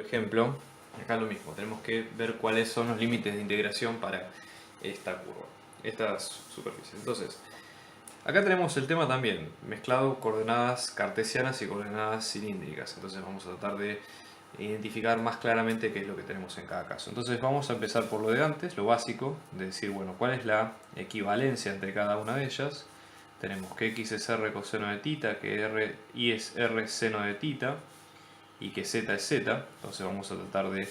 Por ejemplo, acá lo mismo, tenemos que ver cuáles son los límites de integración para esta curva, estas superficies. Entonces, acá tenemos el tema también, mezclado coordenadas cartesianas y coordenadas cilíndricas. Entonces vamos a tratar de identificar más claramente qué es lo que tenemos en cada caso. Entonces vamos a empezar por lo de antes, lo básico, de decir, bueno, cuál es la equivalencia entre cada una de ellas. Tenemos que x es r coseno de tita, que y es r seno de tita, y que z es z. Entonces vamos a tratar de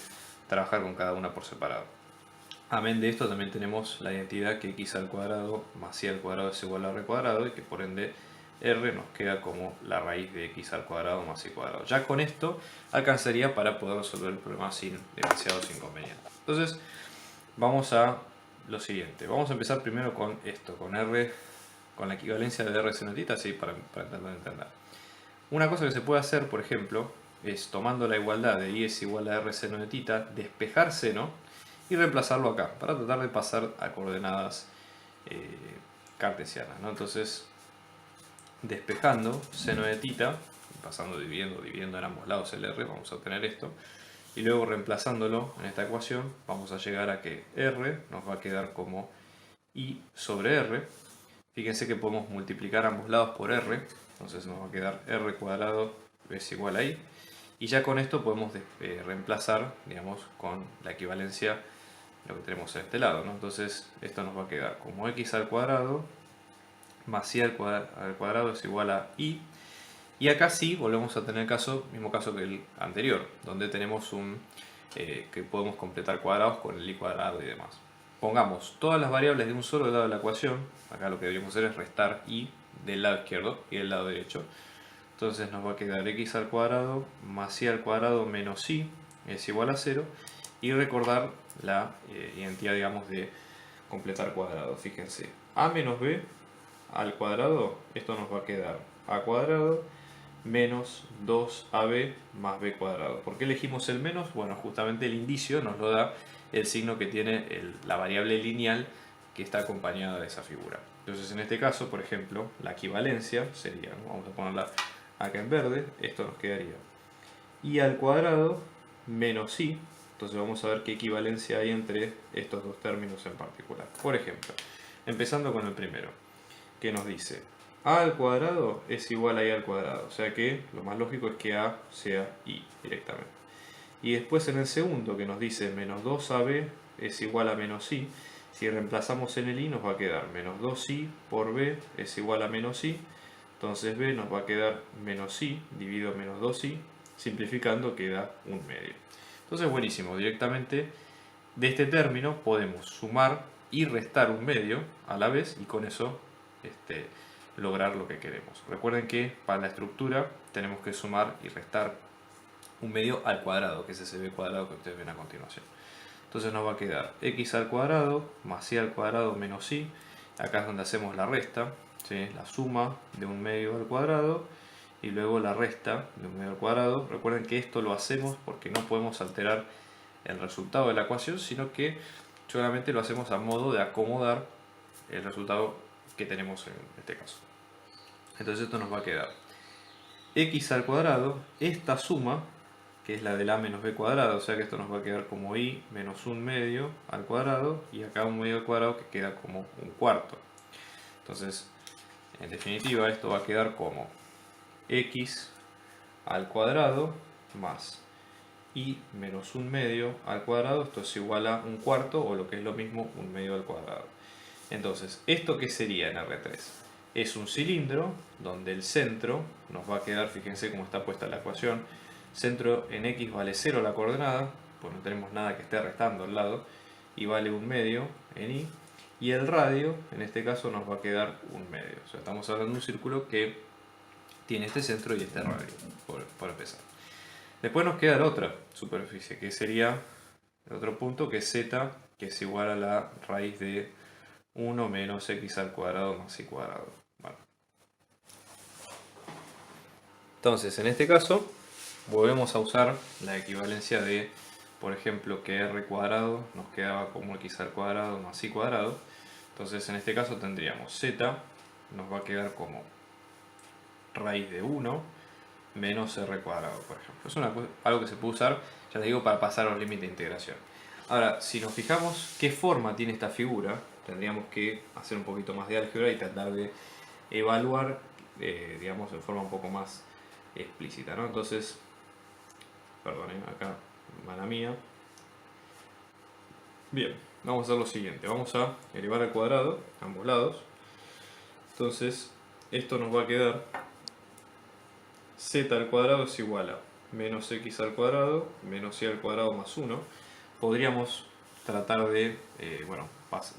trabajar con cada una por separado. Amén de esto también tenemos la identidad que x al cuadrado más y al cuadrado es igual a r cuadrado, y que por ende r nos queda como la raíz de x al cuadrado más y cuadrado. Ya con esto alcanzaría para poder resolver el problema sin demasiados inconvenientes. Entonces vamos a lo siguiente. Vamos a empezar primero con esto, con r, con la equivalencia de r seno tita, así para entender. Una cosa que se puede hacer, por ejemplo, es tomando la igualdad de y es igual a r seno de tita, despejar seno y reemplazarlo acá, para tratar de pasar a coordenadas cartesianas, ¿no? Entonces, despejando seno de tita, pasando dividiendo en ambos lados el r, vamos a obtener esto. Y luego reemplazándolo en esta ecuación, vamos a llegar a que r nos va a quedar como i sobre r. Fíjense que podemos multiplicar ambos lados por r, entonces nos va a quedar r cuadrado es igual a i. Y ya con esto podemos reemplazar, digamos, con la equivalencia lo que tenemos en este lado, ¿no? Entonces esto nos va a quedar como x al cuadrado más y al cuadrado es igual a i. Y acá sí volvemos a tener el mismo caso que el anterior, donde tenemos que podemos completar cuadrados con el i cuadrado y demás. Pongamos todas las variables de un solo lado de la ecuación. Acá lo que deberíamos hacer es restar i del lado izquierdo y del lado derecho. Entonces nos va a quedar x al cuadrado más y al cuadrado menos i es igual a 0. Y recordar la identidad, digamos, de completar cuadrados. Fíjense, a menos b al cuadrado, esto nos va a quedar a cuadrado menos 2ab más b cuadrado. ¿Por qué elegimos el menos? Bueno, justamente el indicio nos lo da el signo que tiene la variable lineal que está acompañada de esa figura. Entonces en este caso, por ejemplo, la equivalencia sería, vamos a ponerla acá en verde, esto nos quedaría i al cuadrado menos i. Entonces vamos a ver qué equivalencia hay entre estos dos términos en particular. Por ejemplo, empezando con el primero, que nos dice a al cuadrado es igual a i al cuadrado, o sea que lo más lógico es que a sea i directamente. Y después en el segundo, que nos dice menos 2ab es igual a menos i, si reemplazamos en el i nos va a quedar menos 2i por b es igual a menos i, entonces b nos va a quedar menos i dividido menos 2i, simplificando queda un medio. Entonces buenísimo, directamente de este término podemos sumar y restar un medio a la vez y con eso lograr lo que queremos. Recuerden que para la estructura tenemos que sumar y restar un medio al cuadrado, que es ese b cuadrado que ustedes ven a continuación. Entonces nos va a quedar x al cuadrado más y al cuadrado menos i. Acá es donde hacemos la resta, ¿sí? La suma de un medio al cuadrado y luego la resta de un medio al cuadrado. Recuerden que esto lo hacemos porque no podemos alterar el resultado de la ecuación, sino que solamente lo hacemos a modo de acomodar el resultado que tenemos en este caso. Entonces esto nos va a quedar x al cuadrado, esta suma, que es la del a menos b cuadrado, o sea que esto nos va a quedar como i menos un medio al cuadrado, y acá un medio al cuadrado que queda como un cuarto. Entonces, en definitiva, esto va a quedar como x al cuadrado más i menos un medio al cuadrado, esto es igual a un cuarto, o lo que es lo mismo, un medio al cuadrado. Entonces, ¿esto qué sería en R3? Es un cilindro donde el centro nos va a quedar, fíjense cómo está puesta la ecuación, centro en x vale 0 la coordenada, pues no tenemos nada que esté restando al lado, y vale un medio en y, y el radio, en este caso, nos va a quedar un medio. O sea, estamos hablando de un círculo que tiene este centro y este radio, por empezar. Después nos queda la otra superficie, que sería el otro punto, que es z, que es igual a la raíz de 1 menos x al cuadrado más y cuadrado. Bueno. Entonces, en este caso, volvemos a usar la equivalencia de, por ejemplo, que r cuadrado nos quedaba como x al cuadrado más y cuadrado. Entonces, en este caso tendríamos z, nos va a quedar como raíz de 1 menos r cuadrado, por ejemplo. Es algo que se puede usar, ya les digo, para pasar a los límites de integración. Ahora, si nos fijamos qué forma tiene esta figura, tendríamos que hacer un poquito más de álgebra y tratar de evaluar, digamos, de forma un poco más explícita, ¿no? Entonces, perdonen, acá, mala mía. Bien, vamos a hacer lo siguiente. Vamos a elevar al cuadrado, ambos lados. Entonces, esto nos va a quedar z al cuadrado es igual a menos x al cuadrado menos y al cuadrado más 1. Podríamos tratar de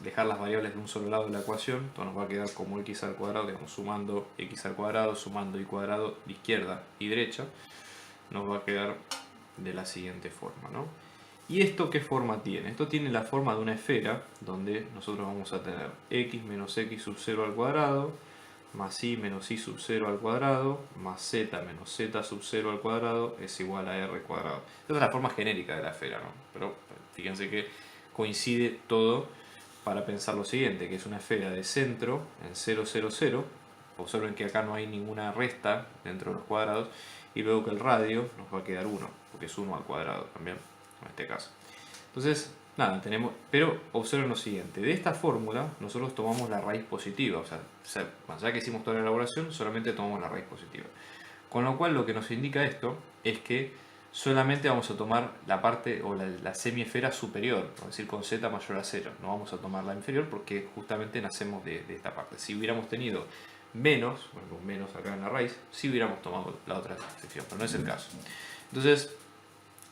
dejar las variables de un solo lado de la ecuación. Esto nos va a quedar como x al cuadrado, digamos, sumando x al cuadrado, sumando y cuadrado de izquierda y derecha. Nos va a quedar de la siguiente forma, ¿no? ¿Y esto qué forma tiene? Esto tiene la forma de una esfera donde nosotros vamos a tener x menos x sub 0 al cuadrado más y menos y sub 0 al cuadrado más z menos z sub 0 al cuadrado es igual a r cuadrado. Esta es la forma genérica de la esfera, ¿no? Pero fíjense que coincide todo para pensar lo siguiente, que es una esfera de centro en 0, 0, 0. Observen que acá no hay ninguna resta dentro de los cuadrados y luego que el radio nos va a quedar 1, porque es 1 al cuadrado también, en este caso. Entonces, nada, tenemos, pero observen lo siguiente, de esta fórmula nosotros tomamos la raíz positiva, o sea, ya que hicimos toda la elaboración, solamente tomamos la raíz positiva. Con lo cual lo que nos indica esto es que solamente vamos a tomar la parte o la semiesfera superior, es decir, con z mayor a 0. No vamos a tomar la inferior porque justamente nacemos de esta parte. Si hubiéramos tenido menos, bueno, un menos acá en la raíz, sí hubiéramos tomado la otra sección, pero no es el caso. Entonces,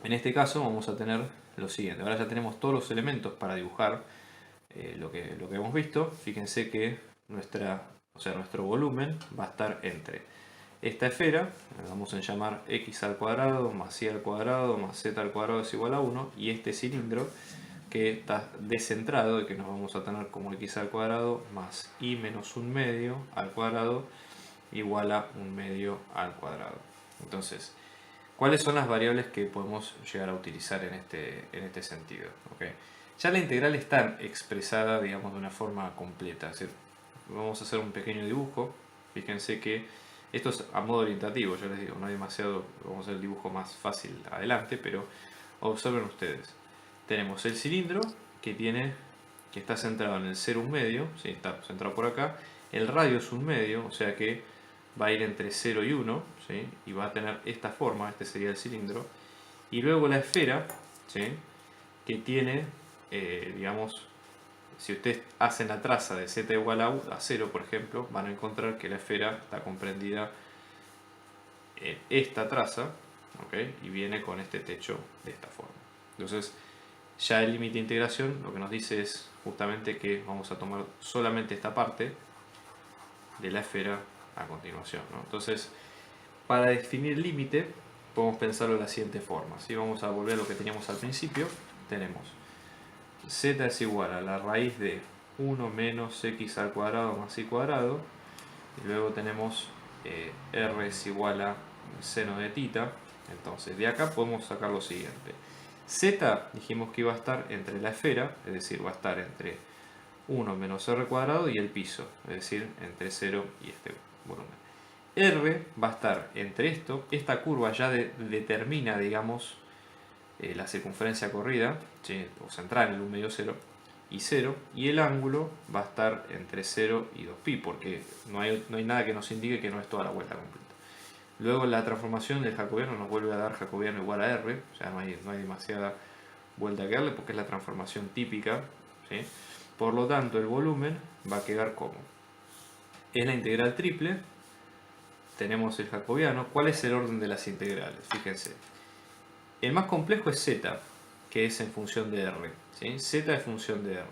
en este caso vamos a tener lo siguiente. Ahora ya tenemos todos los elementos para dibujar lo que hemos visto. Fíjense que nuestro volumen va a estar entre esta esfera, la vamos a llamar x al cuadrado más y al cuadrado más z al cuadrado es igual a 1, y este cilindro que está descentrado y que nos vamos a tener como x al cuadrado más y menos un medio al cuadrado igual a un medio al cuadrado. Entonces, ¿cuáles son las variables que podemos llegar a utilizar en este sentido? ¿Okay? Ya la integral está expresada, digamos, de una forma completa. Es decir, vamos a hacer un pequeño dibujo. Fíjense que esto es a modo orientativo, yo les digo, no hay demasiado, vamos a hacer el dibujo más fácil adelante, pero observen ustedes. Tenemos el cilindro que está centrado en el 0 un medio, ¿sí? Está centrado por acá. El radio es un medio, o sea que va a ir entre 0 y 1, ¿sí? Y va a tener esta forma, este sería el cilindro. Y luego la esfera, ¿sí? Que tiene, digamos, si ustedes hacen la traza de z igual a 0, por ejemplo, van a encontrar que la esfera está comprendida en esta traza, ¿okay? Y viene con este techo de esta forma. Entonces, ya el límite de integración lo que nos dice es justamente que vamos a tomar solamente esta parte de la esfera a continuación, ¿no? Entonces, para definir el límite, podemos pensarlo de la siguiente forma. Si vamos a volver a lo que teníamos al principio, tenemos z es igual a la raíz de 1 menos x al cuadrado más y cuadrado, y luego tenemos r es igual a seno de tita. Entonces, de acá podemos sacar lo siguiente. Z dijimos que iba a estar entre la esfera, es decir, va a estar entre 1 menos r cuadrado y el piso, es decir, entre 0 y este volumen. R va a estar entre esto, esta curva ya determina, digamos, la circunferencia corrida, ¿sí? O central en el 1 medio 0 y 0, y el ángulo va a estar entre 0 y 2pi, porque no hay nada que nos indique que no es toda la vuelta completa. Luego la transformación del jacobiano nos vuelve a dar jacobiano igual a r, o sea, no hay demasiada vuelta que darle porque es la transformación típica, ¿sí? Por lo tanto, el volumen va a quedar como es la integral triple, tenemos el jacobiano. ¿Cuál es el orden de las integrales? Fíjense, el más complejo es z, que es en función de r, ¿sí? Z es función de r.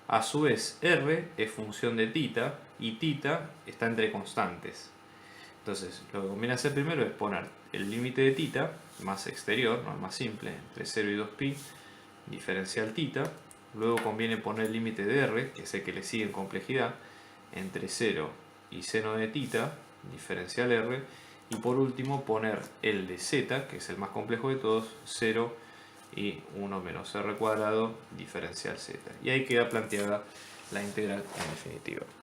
A su vez, r es función de tita, y tita está entre constantes. Entonces, lo que conviene hacer primero es poner el límite de tita, más exterior, no el más simple, entre 0 y 2pi, diferencial tita. Luego conviene poner el límite de r, que es el que le sigue en complejidad, entre 0 y seno de tita, diferencial r. Y por último poner el de z, que es el más complejo de todos, 0 y 1 menos r cuadrado, diferencial z. Y ahí queda planteada la integral en definitiva.